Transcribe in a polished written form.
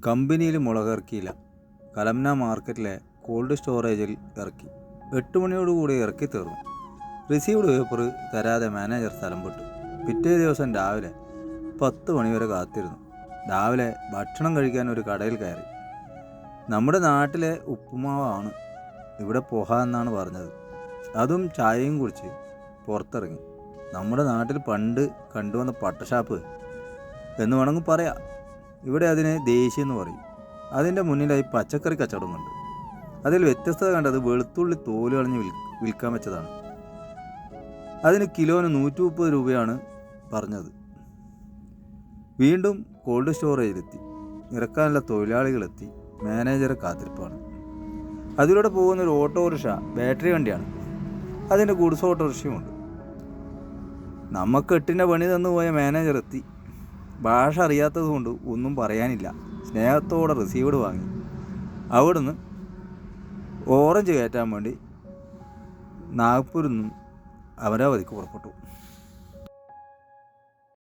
കമ്പനിയിൽ മുളക് ഇറക്കിയില്ല. കലംന മാർക്കറ്റിലെ കോൾഡ് സ്റ്റോറേജിൽ ഇറക്കി. 8 മണിയോടുകൂടി ഇറക്കി തീർന്നു. റിസീവ്ഡ് പേപ്പർ തരാതെ മാനേജർ സ്ഥലം വിട്ടു. പിറ്റേ ദിവസം രാവിലെ 10 മണിവരെ കാത്തിരുന്നു. രാവിലെ ഭക്ഷണം കഴിക്കാൻ ഒരു കടയിൽ കയറി. നമ്മുടെ നാട്ടിലെ ഉപ്പുമാവാണ് ഇവിടെ പോഹ എന്നാണ് പറഞ്ഞത്. അതും ചായയും കുടിച്ച് പുറത്തിറങ്ങി. നമ്മുടെ നാട്ടിൽ പണ്ട് കണ്ടുവന്ന പട്ടഷാപ്പ് എന്ന് വേണമെങ്കിൽ പറയാം. ഇവിടെ അതിനെ ദേശീയ എന്ന് പറയും. അതിൻ്റെ മുന്നിലായി പച്ചക്കറി കച്ചവടമുണ്ട്. അതിൽ വ്യത്യസ്തത കണ്ടത് വെളുത്തുള്ളി തോല് കളഞ്ഞ് വിൽക്കാൻ വെച്ചതാണ്. അതിന് കിലോന് 130 രൂപയാണ് പറഞ്ഞത്. വീണ്ടും കോൾഡ് സ്റ്റോറേജിലെത്തി. ഇറക്കാനുള്ള തൊഴിലാളികളെത്തി. മാനേജറെ കാത്തിരിപ്പാണ്. അതിലൂടെ പോകുന്ന ഒരു ഓട്ടോറിക്ഷ ബാറ്ററി വണ്ടിയാണ്. അതിൻ്റെ ഗുഡ്സ് ഓട്ടോറിക്ഷയുമുണ്ട്. നമുക്ക് 8ൻ്റെ പണി തന്നു പോയ മാനേജർ എത്തി. ഭാഷ അറിയാത്തത് കൊണ്ട് ഒന്നും പറയാനില്ല. സ്നേഹത്തോടെ റിസീവ്ഡ് വാങ്ങി. അവിടുന്ന് ഓറഞ്ച് കയറ്റാൻ വേണ്ടി നാഗ്പൂരിൽ നിന്നും അമരാവതിക്ക് പുറപ്പെട്ടു.